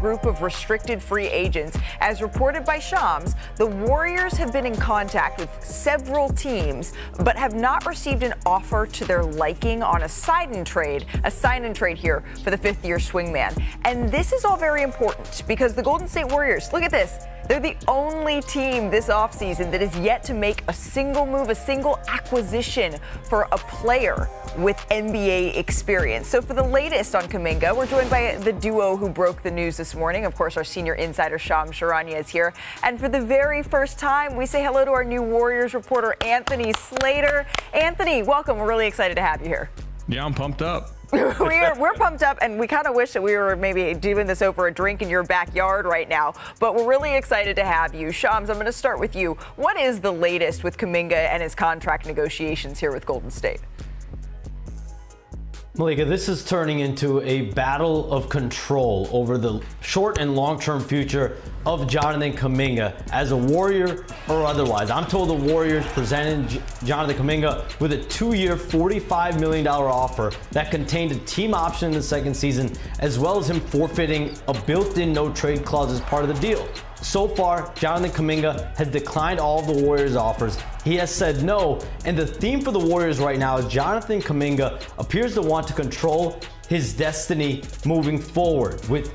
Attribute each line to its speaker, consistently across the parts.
Speaker 1: group of restricted free agents. As reported by Shams, the Warriors have been in contact with several teams, but have not received an offer to their liking on a sign-in trade here for the fifth-year swingman. And this is all very important because the Golden State Warriors, look at this, they're the only team this offseason that is yet to make a single move, a single acquisition for a player with NBA experience. So for the latest on Kuminga, we're joined by the duo who broke the news this morning. Of course, our senior insider, Shams Charania, is here. And for the very first time, we say hello to our new Warriors reporter, Anthony Slater. Anthony, welcome. We're really excited to have you here.
Speaker 2: Yeah, I'm pumped up.
Speaker 1: We're pumped up, and we kind of wish that we were maybe doing this over a drink in your backyard right now. But we're really excited to have you. Shams, I'm going to start with you. What is the latest with Kuminga and his contract negotiations here with Golden State?
Speaker 3: Malika, this is turning into a battle of control over the short and long-term future of Jonathan Kuminga as a Warrior or otherwise. I'm told the Warriors presented Jonathan Kuminga with a 2-year, $45 million offer that contained a team option in the second season, as well as him forfeiting a built-in no-trade clause as part of the deal. So far, Jonathan Kuminga has declined all of the Warriors' offers. He has said no, and the theme for the Warriors right now is Jonathan Kuminga appears to want to control his destiny moving forward with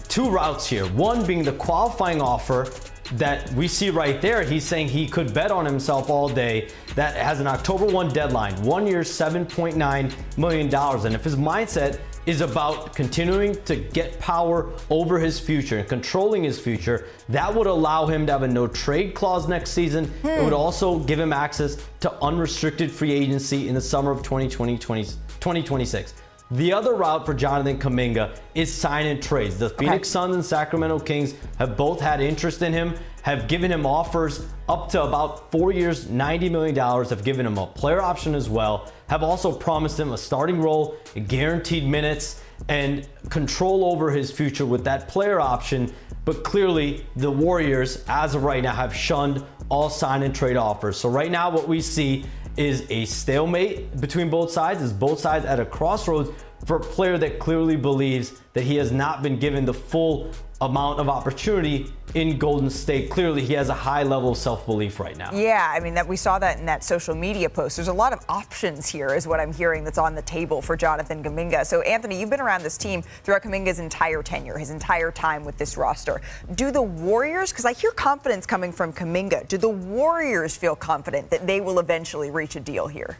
Speaker 3: two routes here. One being the qualifying offer that we see right there. He's saying he could bet on himself all day. That has an October 1 deadline, 1 year, $7.9 million. And if his mindset is about continuing to get power over his future and controlling his future, that would allow him to have a no trade clause next season. It would also give him access to unrestricted free agency in the summer of 2026. The other route for Jonathan Kuminga is sign and trades. The Phoenix Suns and Sacramento Kings have both had interest in him, have given him offers up to about 4 years, $90 million, have given him a player option as well, have also promised him a starting role, guaranteed minutes, and control over his future with that player option. But clearly, the Warriors, as of right now, have shunned all sign and trade offers. So right now, what we see is a stalemate between both sides, is both sides at a crossroads for a player that clearly believes that he has not been given the full amount of opportunity in Golden State. Clearly, he has a high level of self-belief right now.
Speaker 1: Yeah, I mean, we saw that in that social media post. There's a lot of options here is what I'm hearing that's on the table for Jonathan Kuminga. So, Anthony, you've been around this team throughout Kuminga's entire tenure, his entire time with this roster. Do the Warriors, because I hear confidence coming from Kuminga, do the Warriors feel confident that they will eventually reach a deal here?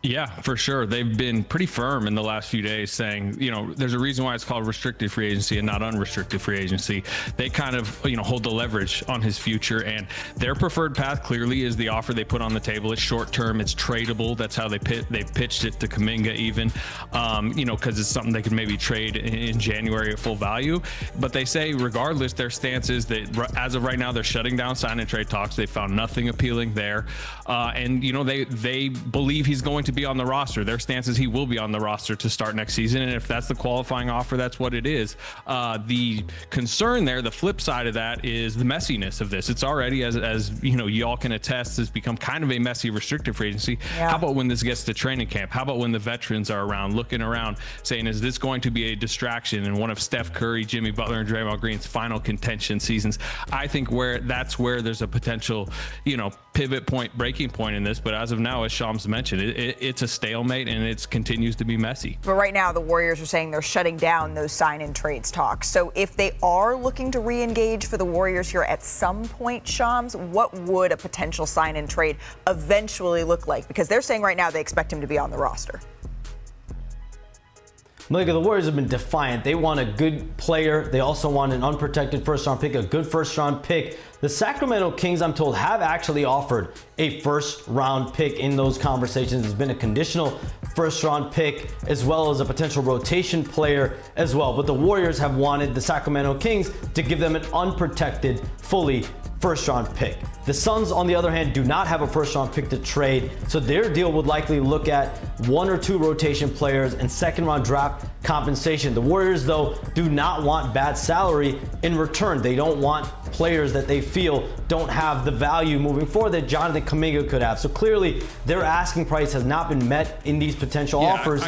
Speaker 2: Yeah, for sure. They've been pretty firm in the last few days saying, there's a reason why it's called restricted free agency and not unrestricted free agency. They kind of, hold the leverage on his future, and their preferred path clearly is the offer they put on the table. It's short term, it's tradable. That's how they pitched it to Kuminga even, because it's something they could maybe trade in January at full value. But they say regardless, their stance is that as of right now, they're shutting down sign and trade talks. They found nothing appealing there. And they believe he's going to be on the roster. Their stance is he will be on the roster to start next season, and if that's the qualifying offer, that's what it is. The concern there, the flip side of that, is the messiness of this. It's already, as y'all can attest, has become kind of a messy restricted free agency. Yeah. How about when this gets to training camp? How about when the veterans are around, looking around, saying, is this going to be a distraction in one of Steph Curry, Jimmy Butler, and Draymond Green's final contention seasons? I think that's where there's a potential, pivot point, breaking point in this. But as of now, as Shams mentioned, it's a stalemate, and it continues to be messy.
Speaker 1: But right now, the Warriors are saying they're shutting down those sign-in trades talks. So if they are looking to re-engage for the Warriors here at some point, Shams, what would a potential sign-in trade eventually look like? Because they're saying right now they expect him to be on the roster.
Speaker 3: Malika, the Warriors have been defiant. They want a good player. They also want an unprotected first-round pick, a good first-round pick. The Sacramento Kings, I'm told, have actually offered a first-round pick in those conversations. It's been a conditional first-round pick as well as a potential rotation player as well. But the Warriors have wanted the Sacramento Kings to give them an unprotected, fully first-round pick. The Suns, on the other hand, do not have a first-round pick to trade, so their deal would likely look at 1 or 2 rotation players and second-round draft compensation. The Warriors, though, do not want bad salary in return. They don't want players that they feel don't have the value moving forward that Jonathan Kuminga could have. So clearly, their asking price has not been met in these potential offers.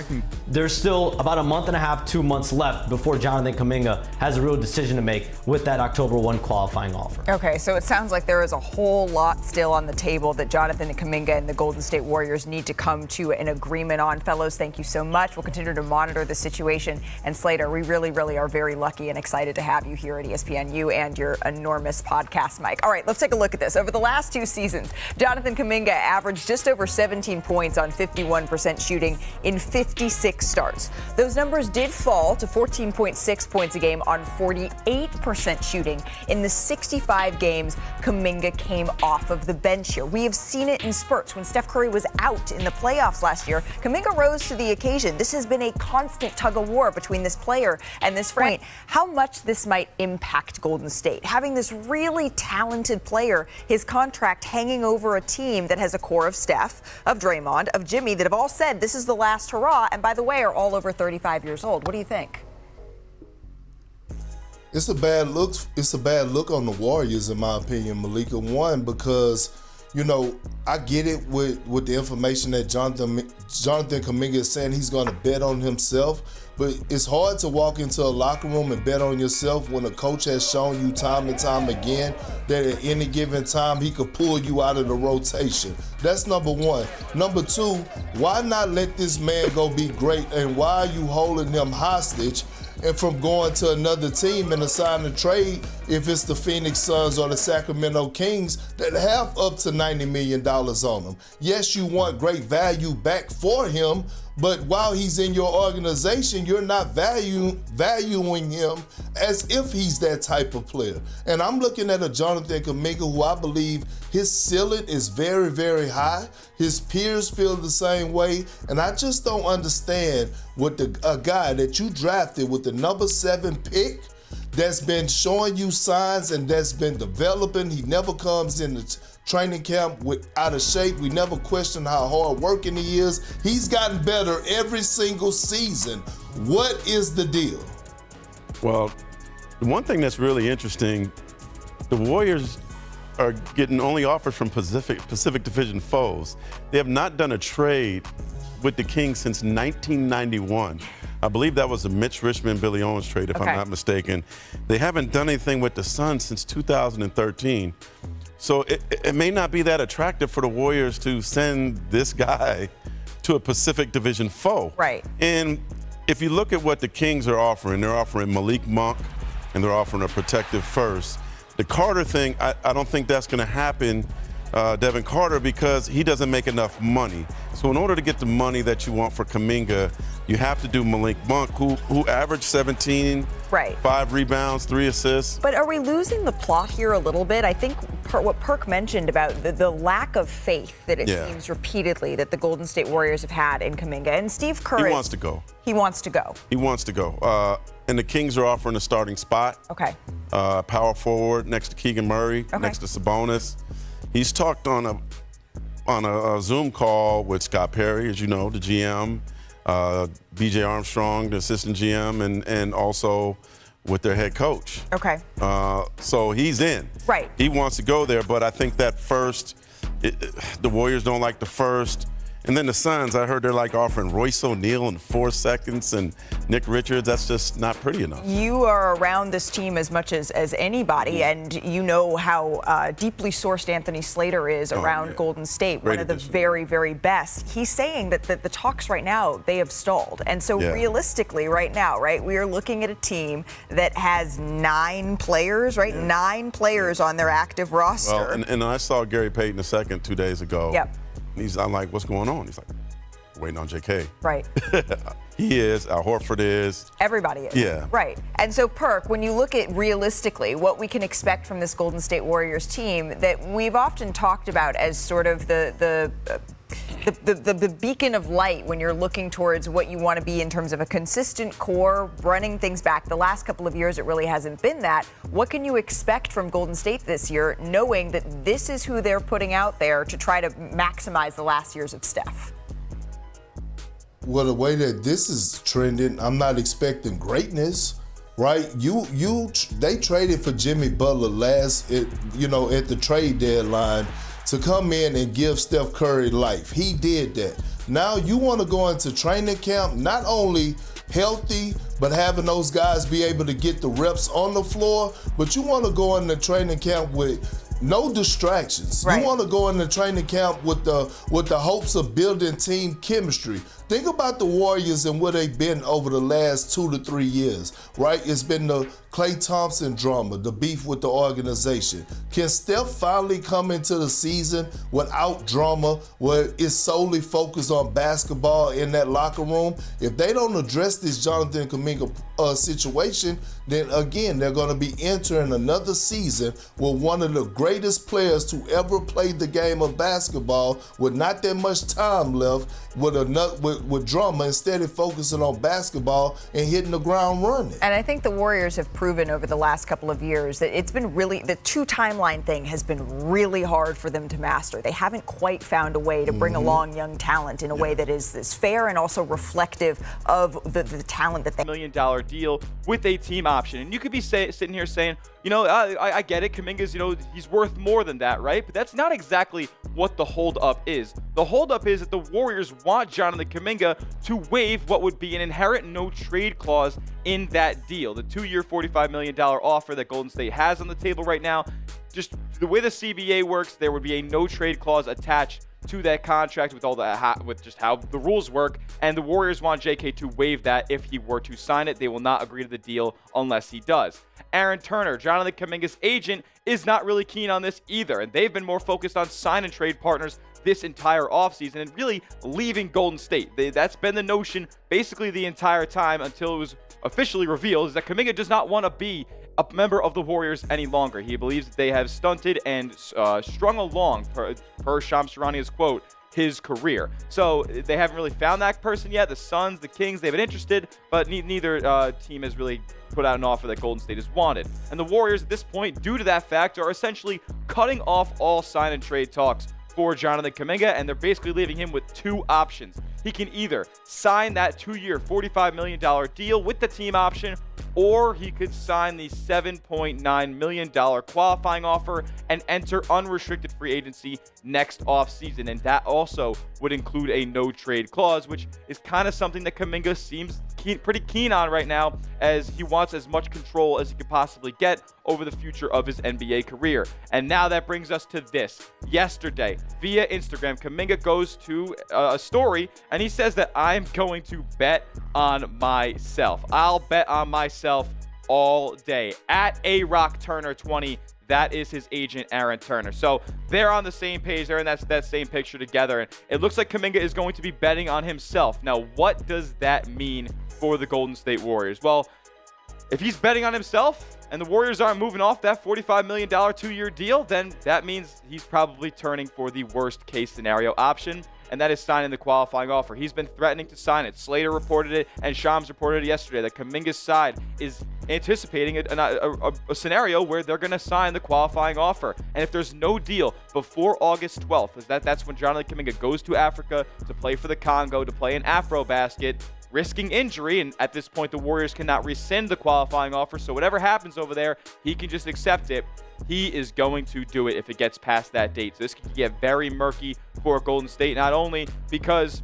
Speaker 3: There's still about a month and a half, 2 months left before Jonathan Kuminga has a real decision to make with that October 1 qualifying offer.
Speaker 1: Okay, so it sounds like there is a whole lot still on the table that Jonathan Kuminga and the Golden State Warriors need to come to an agreement on. Fellows, thank you so much. We'll continue to monitor the situation. And Slater, we really are very lucky and excited to have you here at ESPN, you and your enormous podcast mic. All right, let's take a look at this. Over the last 2 seasons, Jonathan Kuminga averaged just over 17 points on 51% shooting in 56 starts. Those numbers did fall to 14.6 points a game on 48% shooting in the 65 games Kuminga came off of the bench here. We have seen it in spurts. When Steph Curry was out in the playoffs last year, Kuminga rose to the occasion. This has been a constant tug of war between this player and this frame. How much this might impact Golden State, having this really talented player, his contract hanging over a team that has a core of Steph, of Draymond, of Jimmy, that have all said this is the last hurrah, and by the way, are all over 35 years old. What do you think?
Speaker 4: It's a bad look. It's a bad look on the Warriors, in my opinion, Malika. One, because, you know, I get it with the information that Jonathan Kuminga is saying he's going to bet on himself. But it's hard to walk into a locker room and bet on yourself when a coach has shown you time and time again that at any given time he could pull you out of the rotation. That's number one. Number two, why not let this man go be great, and why are you holding him hostage and from going to another team and assigning a trade if it's the Phoenix Suns or the Sacramento Kings that have up to $90 million on them? Yes, you want great value back for him, but while he's in your organization, you're not valuing him as if he's that type of player. And I'm looking at a Jonathan Kuminga who I believe his ceiling is very, very high. His peers feel the same way. And I just don't understand what a guy that you drafted with the number 7 pick that's been showing you signs and that's been developing. He never comes in the training camp out of shape. We never question how hard working he is. He's gotten better every single season. What is the deal?
Speaker 5: Well, the one thing that's really interesting, the Warriors are getting only offers from Pacific Division foes. They have not done a trade with the Kings since 1991. I believe that was a Mitch Richmond, Billy Owens trade, if I'm not mistaken. They haven't done anything with the Suns since 2013. So it may not be that attractive for the Warriors to send this guy to a Pacific Division foe.
Speaker 1: Right.
Speaker 5: And if you look at what the Kings are offering, they're offering Malik Monk and they're offering a protective first. The Carter thing, I don't think that's going to happen, Devin Carter, because he doesn't make enough money. So in order to get the money that you want for Kuminga, you have to do Malik Monk, who averaged 17, 5 rebounds, 3 assists.
Speaker 1: But are we losing the plot here a little bit? I think what Perk mentioned about the lack of faith that it seems repeatedly that the Golden State Warriors have had in Kuminga. And Steve Kerr
Speaker 5: wants to go.
Speaker 1: He wants to go.
Speaker 5: He wants to go. And the Kings are offering a starting spot.
Speaker 1: Okay.
Speaker 5: Power forward next to Keegan Murray, next to Sabonis. He's talked on a Zoom call with Scott Perry, as you know, the GM, B.J. Armstrong, the assistant GM, and also with their head coach.
Speaker 1: Okay.
Speaker 5: So he's in.
Speaker 1: Right.
Speaker 5: He wants to go there, but I think that first, the Warriors don't like the first. And then the Suns, I heard they're like offering Royce O'Neal in 4 seconds and Nick Richards. That's just not pretty enough.
Speaker 1: You are around this team as much as anybody, and you know how deeply sourced Anthony Slater is around Golden State, one of the very, very best. He's saying that the talks right now, they have stalled. And so realistically right now, we are looking at a team that has 9 players, 9 players on their active roster.
Speaker 5: Well, and I saw Gary Payton II 2 days ago.
Speaker 1: Yep.
Speaker 5: I'm like, what's going on? He's like, waiting on JK.
Speaker 1: Right.
Speaker 5: He is. Al Horford is.
Speaker 1: Everybody is.
Speaker 5: Yeah.
Speaker 1: Right. And so, Perk, when you look at realistically what we can expect from this Golden State Warriors team that we've often talked about as sort of the the beacon of light when you're looking towards what you want to be in terms of a consistent core, running things back. The last couple of years, it really hasn't been that. What can you expect from Golden State this year, knowing that this is who they're putting out there to try to maximize the last years of Steph?
Speaker 4: Well, the way that this is trending, I'm not expecting greatness, right? They traded for Jimmy Butler at the trade deadline to come in and give Steph Curry life. He did that. Now you want to go into training camp not only healthy, but having those guys be able to get the reps on the floor, but you want to go into training camp with no distractions.
Speaker 1: Right.
Speaker 4: You want to go into training camp with the hopes of building team chemistry. Think about the Warriors and where they've been over the last 2 to 3 years, right? It's been the Klay Thompson drama, the beef with the organization. Can Steph finally come into the season without drama, where it's solely focused on basketball in that locker room? If they don't address this Jonathan Kuminga situation, then again, they're going to be entering another season with one of the greatest players to ever play the game of basketball with not that much time left, with drama, instead of focusing on basketball and hitting the ground running.
Speaker 1: And I think the Warriors have proven over the last couple of years that it's been really, the two timeline thing has been really hard for them to master. They haven't quite found a way to bring along young talent in a way that is fair and also reflective of the talent that they
Speaker 6: $1 million deal with a team option. And you could be sitting here saying, I get it. Kuminga's, he's worth more than that, right? But that's not exactly what the holdup is. The holdup is that the Warriors want Jonathan Kuminga to waive what would be an inherent no-trade clause in that deal. The 2-year, $45 million offer that Golden State has on the table right now, just the way the CBA works, there would be a no-trade clause attached to that contract with just how the rules work, and the Warriors want JK to waive that if he were to sign it. They will not agree to the deal unless he does. Aaron Turner, Jonathan Kuminga's agent, is not really keen on this either, and they've been more focused on sign and trade partners this entire offseason and really leaving Golden State. That's been the notion basically the entire time until it was officially revealed, is that Kuminga does not want to be a member of the Warriors any longer. He believes that they have stunted and strung along, per Shams Charania's quote, his career. So they haven't really found that person yet. The Suns, the Kings, they've been interested, but neither team has really put out an offer that Golden State has wanted. And the Warriors at this point, due to that fact, are essentially cutting off all sign and trade talks for Jonathan Kuminga, and they're basically leaving him with two options. He can either sign that 2-year, $45 million deal with the team option, or he could sign the $7.9 million qualifying offer and enter unrestricted free agency next offseason. And that also would include a no-trade clause, which is kind of something that Kuminga seems pretty keen on right now, as he wants as much control as he could possibly get over the future of his NBA career. And now that brings us to this. Yesterday, via Instagram, Kuminga goes to a story, and he says that I'm going to bet on myself. I'll bet on myself all day. At ARockTurner20, that is his agent, Aaron Turner. So they're on the same page. They're in that same picture together. And it looks like Kuminga is going to be betting on himself. Now, what does that mean for the Golden State Warriors? Well, if he's betting on himself and the Warriors aren't moving off that $45 million 2-year deal, then that means he's probably turning for the worst case scenario option, and that is signing the qualifying offer. He's been threatening to sign it. Slater reported it, and Shams reported it yesterday, that Kuminga's side is anticipating a scenario where they're going to sign the qualifying offer. And if there's no deal before August 12th, that's when Jonathan Kuminga goes to Africa to play for the Congo, to play an Afrobasket, risking injury, and at this point the Warriors cannot rescind the qualifying offer, so whatever happens over there, he can just accept it. He is going to do it if it gets past that date. So this could get very murky for Golden State, not only because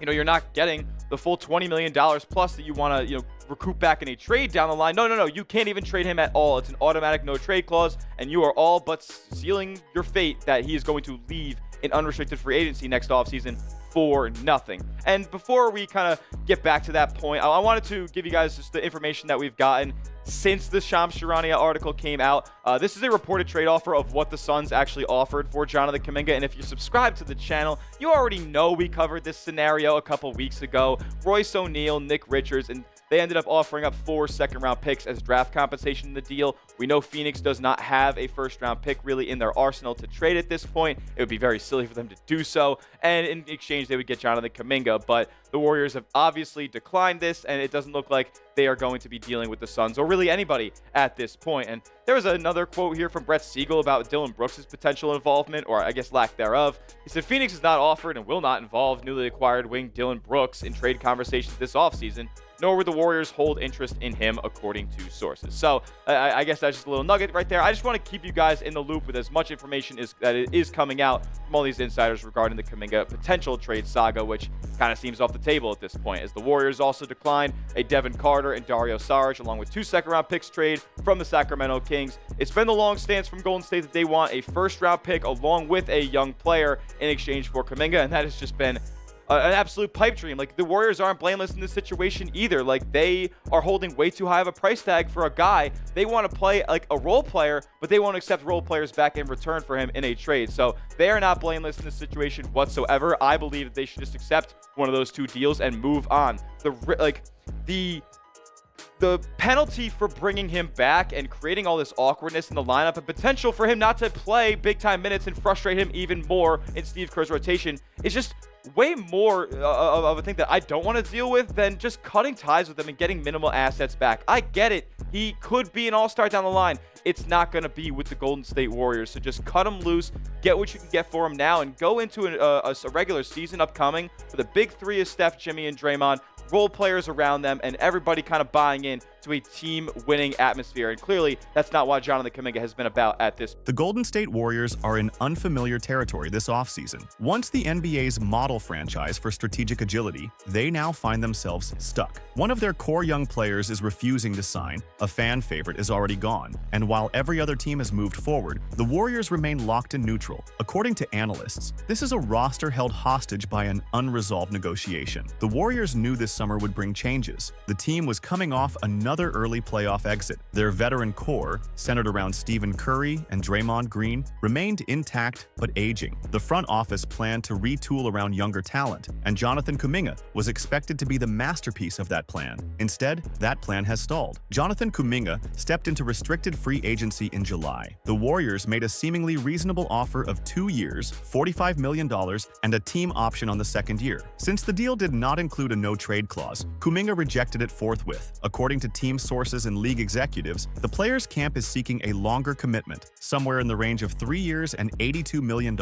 Speaker 6: you're not getting the full $20 million plus that you want to recoup back in a trade down the line. No, you can't even trade him at all. It's an automatic no trade clause, and you are all but sealing your fate that he is going to leave in unrestricted free agency next offseason for nothing. And before we kind of get back to that point, I wanted to give you guys just the information that we've gotten since the Shams Charania article came out. This is a reported trade offer of what the Suns actually offered for Jonathan Kuminga. And if you subscribe to the channel, you already know we covered this scenario a couple weeks ago. Royce O'Neal, Nick Richards, and They ended up offering up 4 second-round picks as draft compensation in the deal. We know Phoenix does not have a first-round pick really in their arsenal to trade at this point. It would be very silly for them to do so. And in exchange, they would get Jonathan Kuminga. But the Warriors have obviously declined this, and it doesn't look like they are going to be dealing with the Suns or really anybody at this point. And there was another quote here from Brett Siegel about Dylan Brooks' potential involvement, or I guess lack thereof. He said, Phoenix has not offered and will not involve newly acquired wing Dylan Brooks in trade conversations this offseason, nor would the Warriors hold interest in him, according to sources. So I guess that's just a little nugget right there. I just want to keep you guys in the loop with as much information that is coming out from all these insiders regarding the Kuminga potential trade saga, which kind of seems off the table at this point, as the Warriors also declined a Devin Carter and Dario Saric, along with 2 second-round picks trade from the Sacramento Kings. It's been the long stance from Golden State that they want a first-round pick along with a young player in exchange for Kuminga, and that has just been an absolute pipe dream. Like, the Warriors aren't blameless in this situation either. Like, they are holding way too high of a price tag for a guy. They want to play like a role player, but they won't accept role players back in return for him in a trade. So they are not blameless in this situation whatsoever. I believe that they should just accept one of those 2 deals and move on. The penalty for bringing him back and creating all this awkwardness in the lineup and potential for him not to play big-time minutes and frustrate him even more in Steve Kerr's rotation is just way more of a thing that I don't want to deal with than just cutting ties with him and getting minimal assets back. I get it. He could be an all-star down the line. It's not going to be with the Golden State Warriors. So just cut him loose, get what you can get for him now, and go into a regular season upcoming for the big 3 of Steph, Jimmy, and Draymond, role players around them, and everybody kind of buying in to a team-winning atmosphere. And clearly, that's not what Jonathan Kuminga has been about at this.
Speaker 7: The Golden State Warriors are in unfamiliar territory this offseason. Once the NBA's model franchise for strategic agility, they now find themselves stuck. One of their core young players is refusing to sign, a fan favorite is already gone, and while every other team has moved forward, the Warriors remain locked in neutral. According to analysts, this is a roster held hostage by an unresolved negotiation. The Warriors knew this summer would bring changes. The team was coming off another early playoff exit. Their veteran core, centered around Stephen Curry and Draymond Green, remained intact but aging. The front office planned to retool around younger talent, and Jonathan Kuminga was expected to be the masterpiece of that plan. Instead, that plan has stalled. Jonathan Kuminga stepped into restricted free agency in July. The Warriors made a seemingly reasonable offer of 2 years, $45 million, and a team option on the second year. Since the deal did not include a no-trade clause, Kuminga rejected it forthwith. According to team sources and league executives, the players' camp is seeking a longer commitment, somewhere in the range of 3 years and $82 million.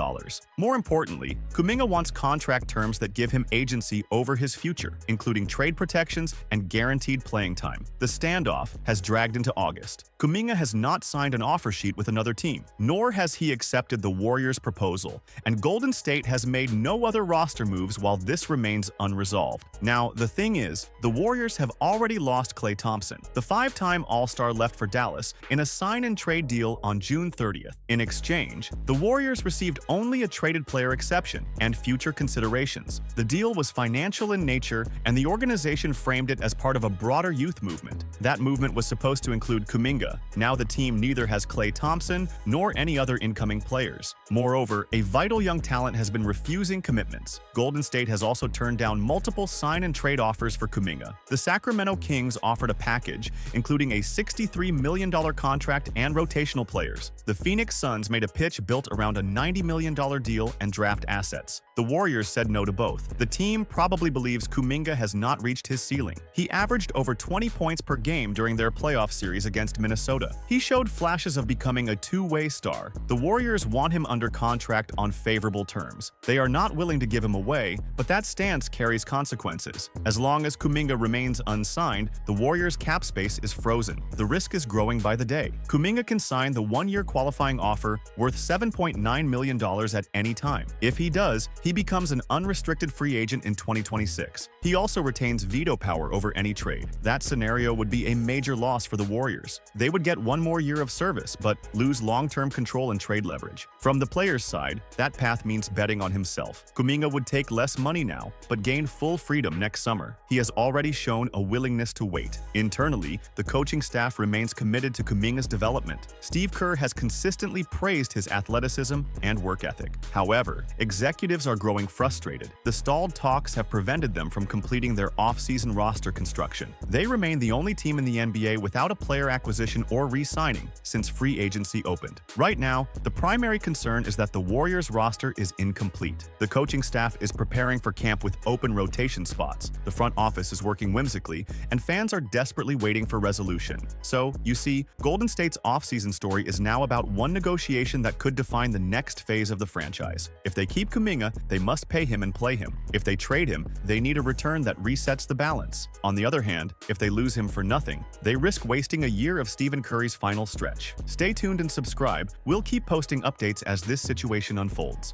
Speaker 7: More importantly, Kuminga wants contract terms that give him agency over his future, including trade protections and guaranteed playing time. The standoff has dragged into August. Kuminga has not signed an offer sheet with another team, nor has he accepted the Warriors' proposal, and Golden State has made no other roster moves while this remains unresolved. Now, the thing is, the Warriors have already lost Klay Thompson, the 5-time All-Star left for Dallas, in a sign-and-trade deal on June 30th. In exchange, the Warriors received only a traded player exception and future considerations. The deal was financial in nature, and the organization framed it as part of a broader youth movement. That movement was supposed to include Kuminga. Now the team neither has Klay Thompson nor any other incoming players. Moreover, a vital young talent has been refusing commitments. Golden State has also turned down multiple sign-and-trade offers for Kuminga. The Sacramento Kings offered a package, including a $63 million contract and rotational players. The Phoenix Suns made a pitch built around a $90 million deal and draft assets. The Warriors said no to both. The team probably believes Kuminga has not reached his ceiling. He averaged over 20 points per game during their playoff series against Minnesota. He showed flashes of becoming a two-way star. The Warriors want him under contract on favorable terms. They are not willing to give him away, but that stance carries consequences. As long as Kuminga remains unsigned, the Warriors' cap space is frozen. The risk is growing by the day. Kuminga can sign the one-year qualifying offer worth $7.9 million at any time. If he does, he becomes an unrestricted free agent in 2026. He also retains veto power over any trade. That scenario would be a major loss for the Warriors. They would get one more year of service, but lose long-term control and trade leverage. From the player's side, that path means betting on himself. Kuminga would take less money now, but gain full freedom next summer. He has already shown a willingness to wait. In Internally, the coaching staff remains committed to Kuminga's development. Steve Kerr has consistently praised his athleticism and work ethic. However, executives are growing frustrated. The stalled talks have prevented them from completing their off-season roster construction. They remain the only team in the NBA without a player acquisition or re-signing since free agency opened. Right now, the primary concern is that the Warriors roster is incomplete. The coaching staff is preparing for camp with open rotation spots. The front office is working whimsically, and fans are desperately waiting for resolution. So, you see, Golden State's off-season story is now about one negotiation that could define the next phase of the franchise. If they keep Kuminga, they must pay him and play him. If they trade him, they need a return that resets the balance. On the other hand, if they lose him for nothing, they risk wasting a year of Stephen Curry's final stretch. Stay tuned and subscribe. We'll keep posting updates as this situation unfolds.